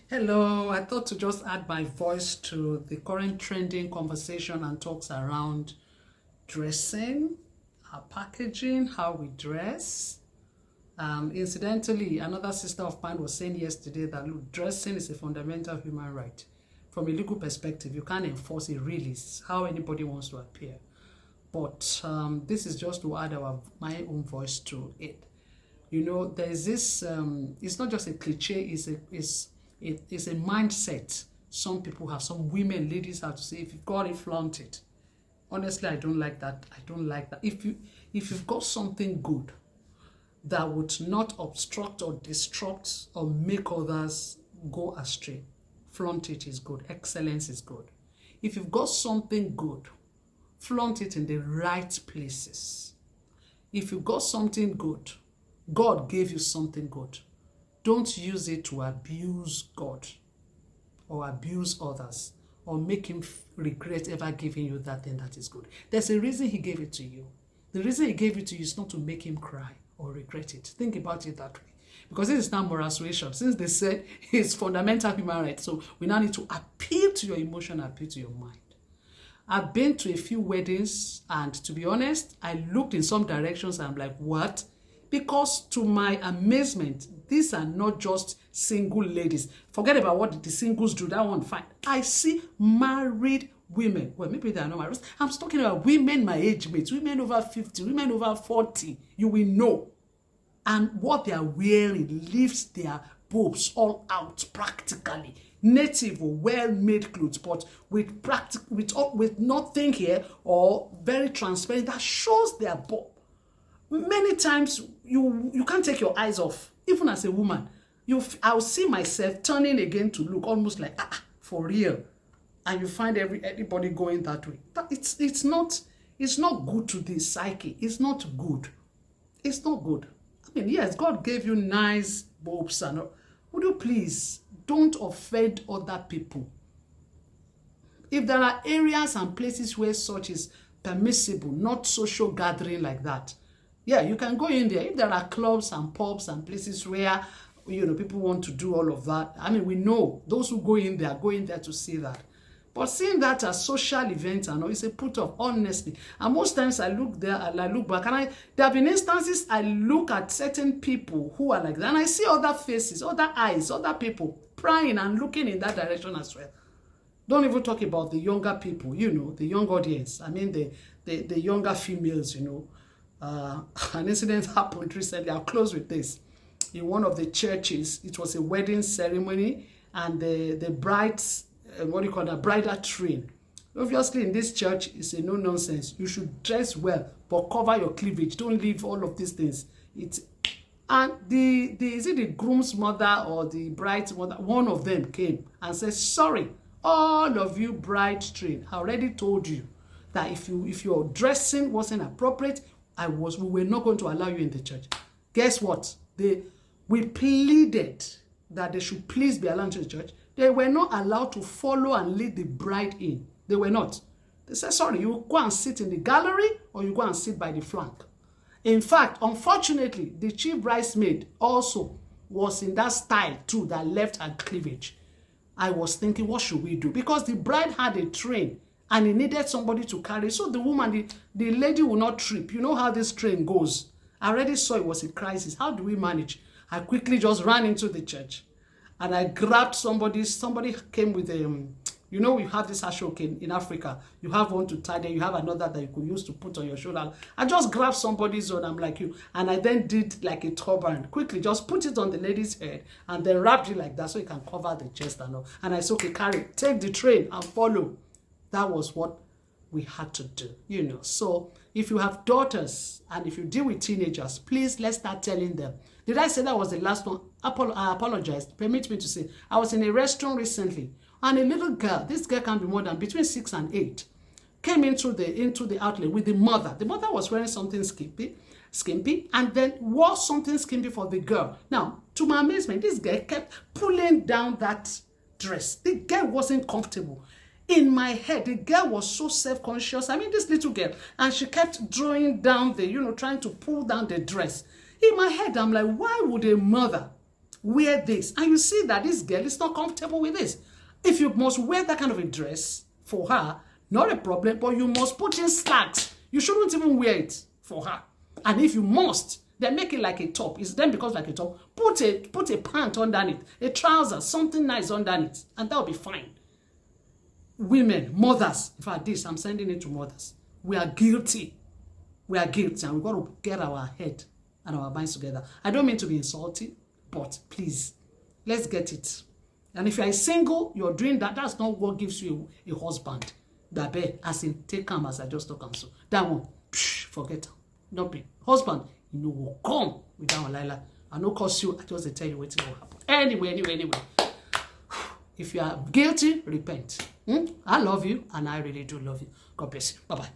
Hello, I thought to just add my voice to the current trending conversation and talks around dressing, our packaging, how we dress. Incidentally, another sister of mine was saying yesterday that look, dressing is a fundamental human right. From a legal perspective, you can't enforce it really, it's how anybody wants to appear. But this is just to add my own voice to it. You know, there's this, it's not just a cliche, it's a mindset some people have, some women, ladies have to say, if you've got it, flaunt it. Honestly, I don't like that. I don't like that. If you've got something good that would not obstruct or disrupt or make others go astray, flaunt it is good. Excellence is good. If you've got something good, flaunt it in the right places. If you've got something good, God gave you something good. Don't use it to abuse God or abuse others or make him regret ever giving you that thing that is good. There's a reason he gave it to you. The reason he gave it to you is not to make him cry or regret it. Think about it that way. Because this is not moral suasion. Since they said it's fundamental human right, so we now need to appeal to your emotion, appeal to your mind. I've been to a few weddings, and to be honest, I looked in some directions and I'm like, what? Because to my amazement, these are not just single ladies. Forget about what the singles do, that one fine. I see married women. Well, maybe they are not married. I'm talking about women my age mates, women over 50, women over 40. You will know. And what they are wearing lifts their boobs all out practically. Native or well-made clothes, but with nothing here or very transparent that shows their boob. Many times you can't take your eyes off. Even as a woman, I'll see myself turning again to look almost like for real, and you find everybody going that way. It's not good to the psyche. It's not good. It's not good. I mean, yes, God gave you nice boobs and all. Would you please don't offend other people? If there are areas and places where such is permissible, not social gathering like that, yeah, you can go in there. If there are clubs and pubs and places where, people want to do all of that, I mean, we know those who go in there to see that. But seeing that as social events and all, it's a put off, honestly. And most times I look there and I look back, and there have been instances I look at certain people who are like that, and I see other faces, other eyes, other people prying and looking in that direction as well. Don't even talk about the younger people, the young audience. I mean, the younger females, An incident happened recently. I'll close with this. In one of the churches, it was a wedding ceremony, and the bride's bridal train. Obviously, in this church, it's a no-nonsense. You should dress well, but cover your cleavage. Don't leave all of these things. And is it the groom's mother or the bride's mother? One of them came and said, sorry, all of you bride train, I already told you that if your dressing wasn't appropriate, we were not going to allow you in the church. Guess what? We pleaded that they should please be allowed to the church. They were not allowed to follow and lead the bride in. They were not. They said, sorry, you go and sit in the gallery or you go and sit by the flank. In fact, unfortunately, the chief bridesmaid also was in that style too, that left her cleavage. I was thinking, what should we do? Because the bride had a train and he needed somebody to carry. So the woman, the lady will not trip. You know how this train goes. I already saw it was a crisis. How do we manage? I quickly just ran into the church and I grabbed somebody. Somebody came with we have this ashoke in Africa. You have one to tie there. You have another that you could use to put on your shoulder. I just grabbed somebody's own. I'm like you. And I then did like a turban. Quickly just put it on the lady's head and then wrapped it like that so you can cover the chest and all. And I said, okay, carry, take the train and follow. That was what we had to do, So if you have daughters and if you deal with teenagers, please, let's start telling them. Did I say that was the last one? I apologize. Permit me to say, I was in a restaurant recently, and a little girl, this girl can be more than between 6 and 8, came into the outlet with the mother. The mother was wearing something skimpy, and then wore something skimpy for the girl. Now, to my amazement, this girl kept pulling down that dress. The girl wasn't comfortable. In my head, the girl was so self-conscious. I mean, this little girl, and she kept drawing down trying to pull down the dress. In my head, I'm like, why would a mother wear this. And you see that this girl is not comfortable with this. If you must wear that kind of a dress for her, not a problem, but you must put in slacks. You shouldn't even wear it for her. And if you must, then make it like a top. It's then becomes like a top. Put a pant underneath, a trouser, something nice underneath, and that'll be fine. Women, mothers, in fact, I'm sending it to mothers. We are guilty. We are guilty, and we've got to get our head and our minds together. I don't mean to be insulting, but please, let's get it. And if you're single, you're doing that, that's not what gives you a husband. That bed, as in, take him as I just talk him. So that one, forget him. Not be husband, you know, will come with that one, Lila. I no cause you, I just tell you what will happen. Anyway. If you are guilty, repent. I love you, and I really do love you. God bless you. Bye-bye.